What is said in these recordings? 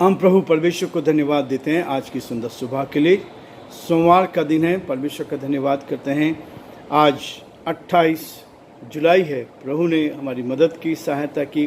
हम प्रभु परमेश्वर को धन्यवाद देते हैं आज की सुंदर सुबह के लिए। सोमवार का दिन है, परमेश्वर का धन्यवाद करते हैं। आज 28 जुलाई है। प्रभु ने हमारी मदद की, सहायता की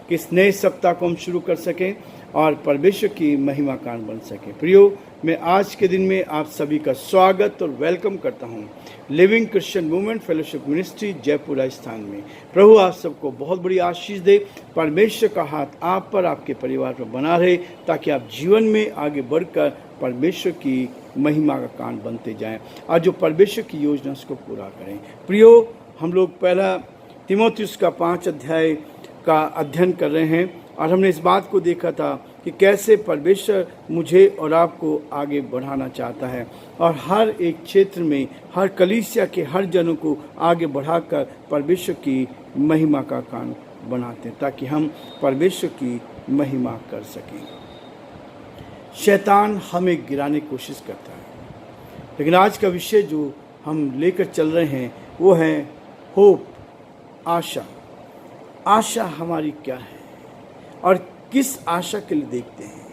कि इस नए सप्ताह को हम शुरू कर सकें और परमेश्वर की महिमा कारण बन सके। प्रियो, मैं आज के दिन में आप सभी का स्वागत और वेलकम करता हूं living Christian movement fellowship ministry Jaipur Rajasthan में। प्रभु आप सबको बहुत बड़ी आशीष दे। परमेश्वर का हाथ आप पर, आपके परिवार पर बना रहे, ताकि आप जीवन में आगे बढ़कर परमेश्वर की महिमा का कारण बनते जाएं और जो परमेश्वर की योजना उसको पूरा करें। प्रियो, हम लोग पहला तीमुथियुस का 5 अध्याय का अध्ययन कर रहे हैं और हमने इस बात को देखा था कि कैसे परमेश्वर मुझे और आपको आगे बढ़ाना चाहता है और हर एक क्षेत्र में, हर कलीसिया के हर जनों को आगे बढ़ाकर परमेश्वर की महिमा का कारण बनाते हैं, ताकि हम परमेश्वर की महिमा कर सकें। शैतान हमें गिराने की कोशिश करता है, लेकिन आज का विषय जो हम लेकर चल रहे हैं वो है होप, आशा। आशा हमारी क्या है और किस आशा के लिए देखते हैं?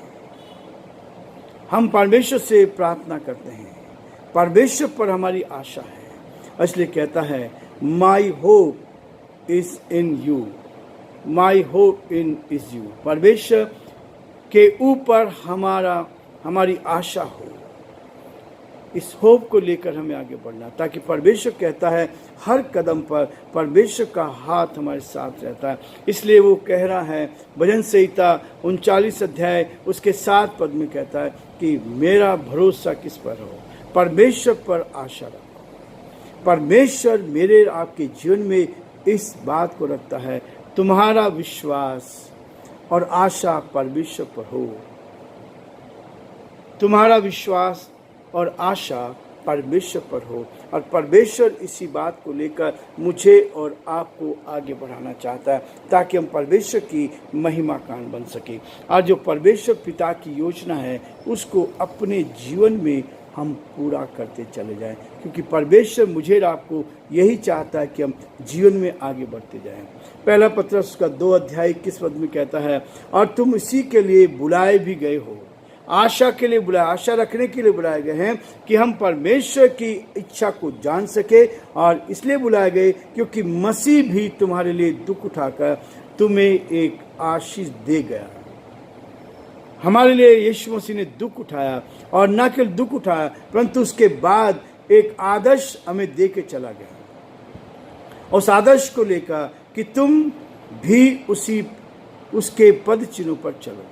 हम परमेश्वर से प्रार्थना करते हैं, परमेश्वर पर हमारी आशा है। इसलिए कहता है, my hope is in you, my hope in is you. परमेश्वर के ऊपर हमारी आशा हो। इस होप को लेकर हमें आगे बढ़ना, ताकि परमेश्वर कहता है हर कदम पर परमेश्वर का हाथ हमारे साथ रहता है। इसलिए वो कह रहा है, भजन संहिता 39 अध्याय उसके 7 पद में कहता है कि मेरा भरोसा किस पर हो, परमेश्वर पर आशा रखो। परमेश्वर मेरे आपके जीवन में इस बात को रखता है, तुम्हारा विश्वास और आशा परमेश्वर पर हो। तुम्हारा विश्वास और आशा परमेश्वर पर हो। और परमेश्वर इसी बात को लेकर मुझे और आपको आगे बढ़ाना चाहता है, ताकि हम परमेश्वर की महिमा कारण बन सके और जो परमेश्वर पिता की योजना है उसको अपने जीवन में हम पूरा करते चले जाएं, क्योंकि परमेश्वर मुझे और आपको यही चाहता है कि हम जीवन में आगे बढ़ते जाएं। पहला पत्रस का 2 अध्याय 21 पद में कहता है, और तुम इसी के लिए बुलाए भी गए हो, आशा के लिए बुलाए, आशा रखने के लिए बुलाए गए हैं कि हम परमेश्वर की इच्छा को जान सके। और इसलिए बुलाए गए क्योंकि मसीह भी तुम्हारे लिए दुख उठाकर तुम्हें एक आशीष दे गया। हमारे लिए यीशु मसीह ने दुख उठाया, और न केवल दुख उठाया परंतु उसके बाद एक आदर्श हमें दे के चला गया। उस आदर्श को लेकर कि तुम भी उसके पद चिन्हों पर चलो।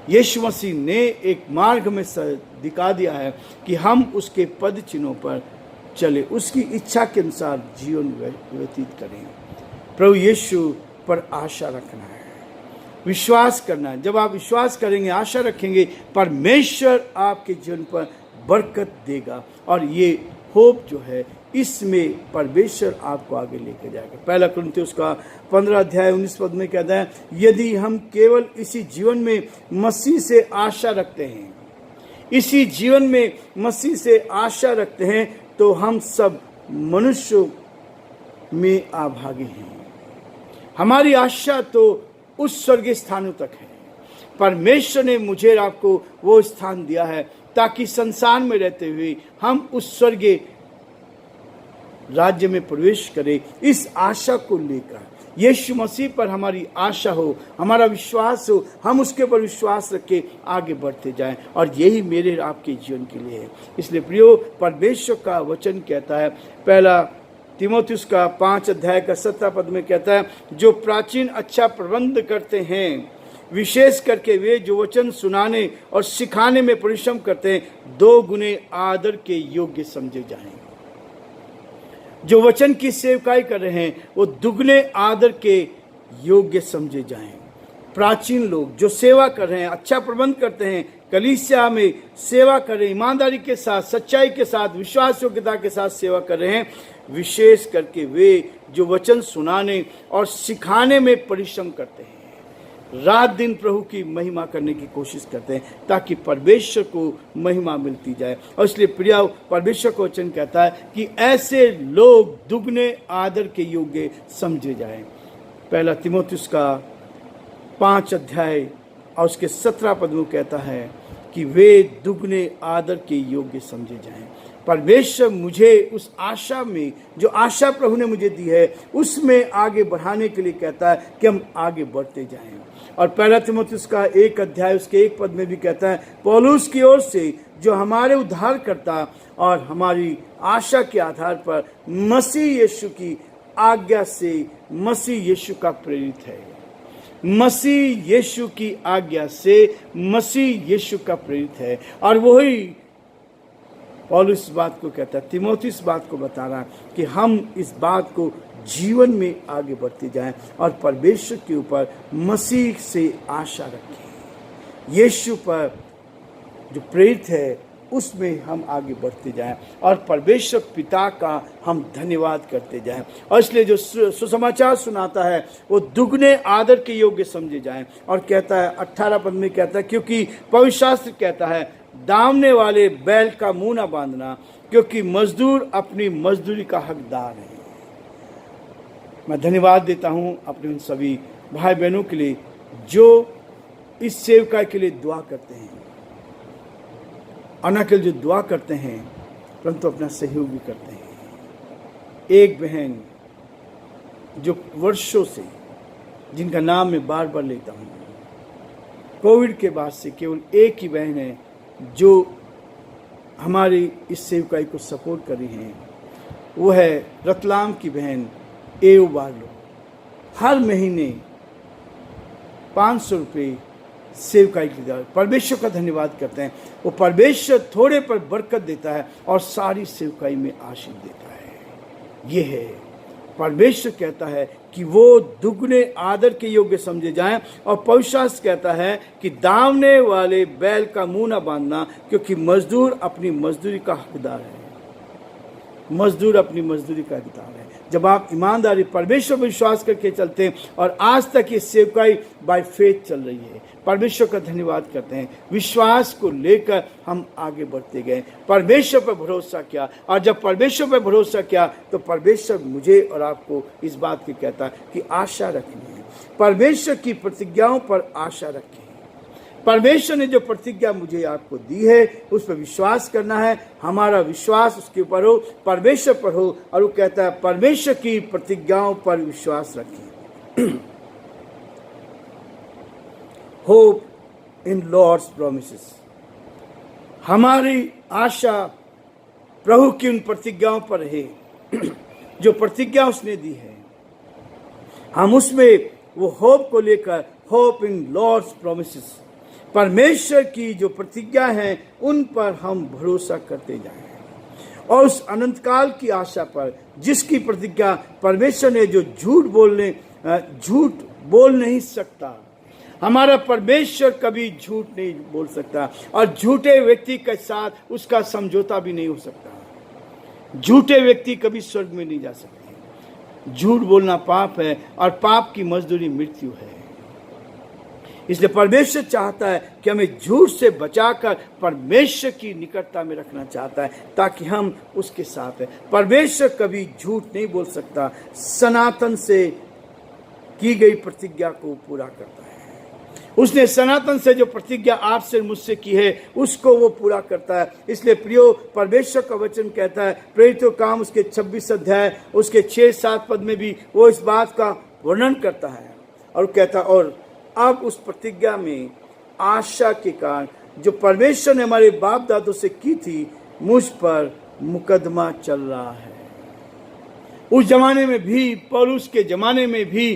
यीशु मसीह ने एक मार्ग में दिखा दिया है कि हम उसके पद चिन्हों पर चले, उसकी इच्छा के अनुसार जीवन व्यतीत करें। प्रभु यीशु पर आशा रखना है, विश्वास करना है। जब आप विश्वास करेंगे, आशा रखेंगे, परमेश्वर आपके जीवन पर बरकत देगा। और ये होप जो है, इसमें परमेश्वर आपको आगे लेकर जाएगा। पहला कुरिन्थियों का 15 अध्याय 19 पद में कहता है, यदि हम केवल इसी जीवन में मसीह से आशा रखते हैं, इसी जीवन में मसीह से आशा रखते हैं, तो हम सब मनुष्यों में अभागी हैं। हमारी आशा तो उस स्वर्गीय स्थानों तक है। परमेश्वर ने मुझे और आपको वो स्थान दिया है, ताकि संसार में रहते हुए हम उस स्वर्गीय राज्य में प्रवेश करें। इस आशा को लेकर यीशु मसीह पर हमारी आशा हो, हमारा विश्वास हो, हम उसके ऊपर विश्वास रख के आगे बढ़ते जाएं। और यही मेरे आपके जीवन के लिए है। इसलिए प्रियो, परमेश्वर का वचन कहता है, पहला तीमुथियुस का 5 अध्याय का 17 पद में कहता है, जो प्राचीन अच्छा प्रबंध करते हैं, विशेष करके वे जो वचन सुनाने और सिखाने में परिश्रम करते हैं, 2 गुने आदर के योग्य समझे जाएं। जो वचन की सेवकाई कर रहे हैं वो दुगने आदर के योग्य समझे जाएं। प्राचीन लोग जो सेवा कर रहे हैं, अच्छा प्रबंध करते हैं, कलीसिया में सेवा कर रहे हैं, ईमानदारी के साथ, सच्चाई के साथ, विश्वास योग्यता के साथ सेवा कर रहे हैं, विशेष करके वे जो वचन सुनाने और सिखाने में परिश्रम करते हैं, रात दिन प्रभु की महिमा करने की कोशिश करते हैं, ताकि परमेश्वर को महिमा मिलती जाए। और इसलिए प्रिय, परमेश्वर का वचन कहता है कि ऐसे लोग दुगने आदर के योग्य समझे जाएं। पहला तीमुथियुस का 5 अध्याय और उसके 17 पद में कहता है कि वे दुगने आदर के योग्य समझे जाएं। परमेश्वर मुझे उस आशा में, जो आशा प्रभु ने मुझे दी है, उसमें आगे बढ़ाने के लिए कहता है कि हम आगे बढ़ते जाएं। और पहला तीमुथियुस का 1 अध्याय उसके 1 पद में भी कहता है, पौलुस की ओर से जो हमारे उद्धारकर्ता और हमारी आशा के आधार पर मसीह यीशु की आज्ञा से मसीह यीशु का प्रेरित है। मसीह यीशु की आज्ञा से मसीह यीशु का प्रेरित है। और वही पौलुस इस बात को कहता है, तीमुथियुस इस बात को बता रहा है कि हम इस बात को जीवन में आगे बढ़ते जाएं और परमेश्वर के ऊपर मसीह से आशा रखें। यीशु पर जो प्रेरित है उसमें हम आगे बढ़ते जाएं और परमेश्वर पिता का हम धन्यवाद करते जाएं। और इसलिए जो सुसमाचार सुनाता है वो दुगने आदर के योग्य समझे जाएं। और कहता है 18 पद में कहता है, क्योंकि पवित्र शास्त्र कहता है, दामने वाले बैल का मुंह न बांधना, क्योंकि मजदूर अपनी मजदूरी का हकदार है। मैं धन्यवाद देता हूं अपने उन सभी भाई बहनों के लिए जो इस सेवकाई के लिए दुआ करते हैं, और न केवल जो दुआ करते हैं परंतु अपना सहयोग भी करते हैं। एक बहन जो वर्षों से, जिनका नाम मैं बार बार लेता हूँ, कोविड के बाद से केवल एक ही बहन है जो हमारी इस सेवकाई को सपोर्ट कर रही हैं, वो है रतलाम की बहन एओ बार्लो। हर महीने 500 रुपये सेवकाई के द्वारा परमेश्वर का धन्यवाद करते हैं। वो परमेश्वर थोड़े पर बरकत देता है और सारी सेवकाई में आशीष देता है। ये है परमेश्वर कहता है कि वो दुगने आदर के योग्य समझे जाएं। और पवित्र शास्त्र कहता है कि दामने वाले बैल का मुंह न बांधना, क्योंकि मजदूर अपनी मजदूरी का हकदार है। मजदूर अपनी मजदूरी का हकदार है। जब आप ईमानदारी परमेश्वर पर विश्वास करके चलते हैं, और आज तक ये सेवकाई बाय फेथ चल रही है, परमेश्वर का धन्यवाद करते हैं। विश्वास को लेकर हम आगे बढ़ते गए, परमेश्वर पर भरोसा किया, और जब परमेश्वर पर भरोसा किया तो परमेश्वर मुझे और आपको इस बात की कहता है कि आशा रखनी है। परमेश्वर की प्रतिज्ञाओं पर आशा रखें। परमेश्वर ने जो प्रतिज्ञा मुझे आपको दी है उस पर विश्वास करना है। हमारा विश्वास उसके ऊपर हो, परमेश्वर पर हो। और वो कहता है परमेश्वर की प्रतिज्ञाओं पर विश्वास रखें। Hope in Lord's promises. हमारी आशा प्रभु की उन प्रतिज्ञाओं पर है जो प्रतिज्ञा उसने दी है। हम उसमें वो होप को लेकर, होप इन लॉर्ड्स प्रॉमिसेस, परमेश्वर की जो प्रतिज्ञा है उन पर हम भरोसा करते जाएं। और उस अनंत काल की आशा पर जिसकी प्रतिज्ञा परमेश्वर ने, जो झूठ बोल नहीं सकता। हमारा परमेश्वर कभी झूठ नहीं बोल सकता, और झूठे व्यक्ति के साथ उसका समझौता भी नहीं हो सकता। झूठे व्यक्ति कभी स्वर्ग में नहीं जा सकते। झूठ बोलना पाप है, और पाप की मजदूरी मृत्यु है। इसलिए परमेश्वर चाहता है कि हमें झूठ से बचाकर परमेश्वर की निकटता में रखना चाहता है, ताकि हम उसके साथ हैं। परमेश्वर कभी झूठ नहीं बोल सकता, सनातन से की गई प्रतिज्ञा को पूरा करता है। उसने सनातन से जो प्रतिज्ञा आपसे मुझसे की है उसको वो पूरा करता है। इसलिए प्रियो, परमेश्वर का वचन कहता है, प्रेरितों काम उसके 26 अध्याय उसके 6-7 पद में भी वो इस बात का वर्णन करता है, और कहता, और अब उस प्रतिज्ञा में आशा के कारण जो परमेश्वर ने हमारे बाप दादों से की थी, मुझ पर मुकदमा चल रहा है। उस जमाने में भी, पौलुस के जमाने में भी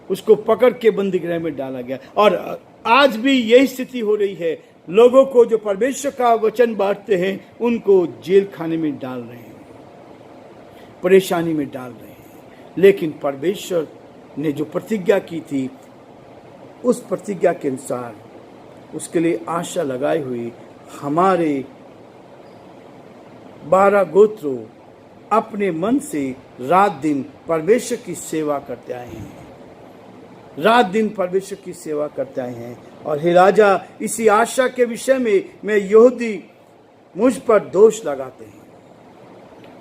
उसको पकड़ के बंदीगृह में डाला गया, और आज भी यही स्थिति हो रही है। लोगों को जो परमेश्वर का वचन बांटते हैं उनको जेल खाने में डाल रहे हैं, परेशानी में डाल रहे हैं। लेकिन परमेश्वर ने जो प्रतिज्ञा की थी उस प्रतिज्ञा के अनुसार उसके लिए आशा लगाई हुई हमारे 12 गोत्रों अपने मन से रात दिन परमेश्वर की सेवा करते आए हैं। रात दिन परमेश्वर की सेवा करते आए हैं। और हे राजा, इसी आशा के विषय में मैं यहूदी मुझ पर दोष लगाते हैं।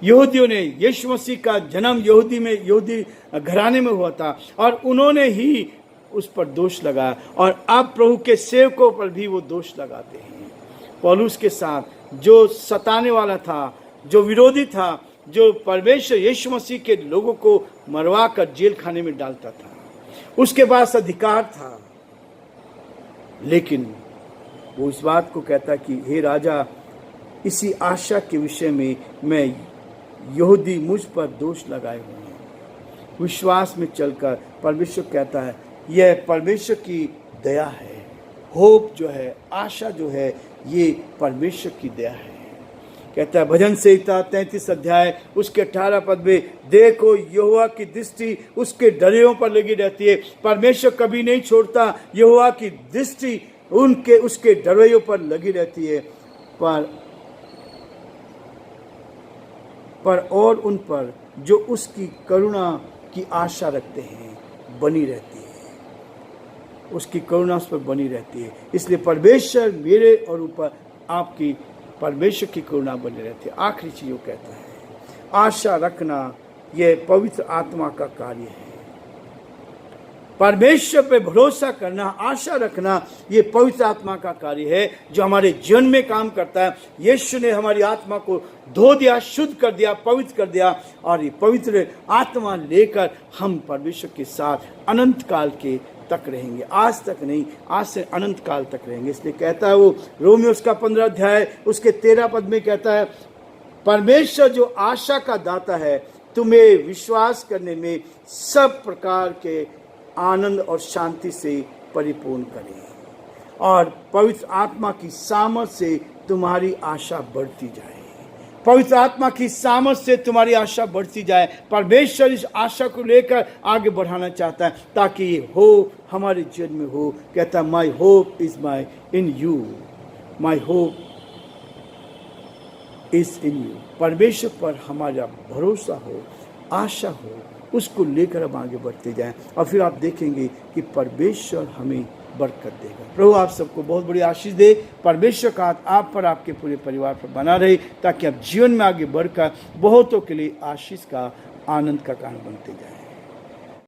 यहूदियों ने, यीशु मसीह का जन्म यहूदी घराने में हुआ था, और उन्होंने ही उस पर दोष लगाया और अब प्रभु के सेवकों पर भी वो दोष लगाते हैं। पौलुस के साथ जो सताने वाला था, जो विरोधी था, जो परमेश्वर यीशु मसीह के लोगों को मरवा कर जेल खाने में डालता था, उसके पास अधिकार था, लेकिन वो इस बात को कहता कि हे राजा, इसी आशा के विषय में मैं यहूदी मुझ पर दोष लगाए हुए हैं। विश्वास में चलकर परमेश्वर कहता है यह परमेश्वर की दया है। होप जो है, आशा जो है, ये परमेश्वर की दया है। कहता है भजन संहिता 33 अध्याय उसके 18 पद में, देखो यहोवा की दृष्टि उसके डरेयों पर लगी रहती है। परमेश्वर कभी नहीं छोड़ता, यहोवा की दृष्टि उसके डरेयों पर लगी रहती है, पर और उन पर जो उसकी करुणा की आशा रखते हैं बनी रहती है। उसकी करुणा उस पर बनी रहती है। इसलिए परमेश्वर मेरे और ऊपर आपकी परमेश्वर की करुणा बनी रहती है। आखिरी चीज वो कहता है, आशा रखना यह पवित्र आत्मा का कार्य है। परमेश्वर पे भरोसा करना, आशा रखना, ये पवित्र आत्मा का कार्य है जो हमारे जीवन में काम करता है। यीशु ने हमारी आत्मा को धो दिया, शुद्ध कर दिया, पवित्र कर दिया, और ये पवित्र आत्मा लेकर हम परमेश्वर के साथ अनंत काल के तक रहेंगे। आज तक नहीं, आज से अनंत काल तक रहेंगे। इसलिए कहता है वो रोमियो उसका 15 अध्याय उसके 13 पद में कहता है, परमेश्वर जो आशा का दाता है तुम्हें विश्वास करने में सब प्रकार के आनंद और शांति से परिपूर्ण करें, और पवित्र आत्मा की सामर्थ से तुम्हारी आशा बढ़ती जाए। पवित्र आत्मा की सामर्थ से तुम्हारी आशा बढ़ती जाए। परमेश्वर इस आशा को लेकर आगे बढ़ाना चाहता है ताकि ये हो हमारे जीवन में हो। कहता है my hope is my in you, my hope is in you. परमेश्वर पर हमारा भरोसा हो, आशा हो, उसको लेकर हम आगे बढ़ते जाएं, और फिर आप देखेंगे कि परमेश्वर हमें बरकत देगा। प्रभु आप सबको बहुत बड़ी आशीष दे। परमेश्वर का हाथ आप पर, आपके पूरे परिवार पर बना रहे, ताकि आप जीवन में आगे बढ़कर बहुतों के लिए आशीष का, आनंद का कारण बनते जाएं।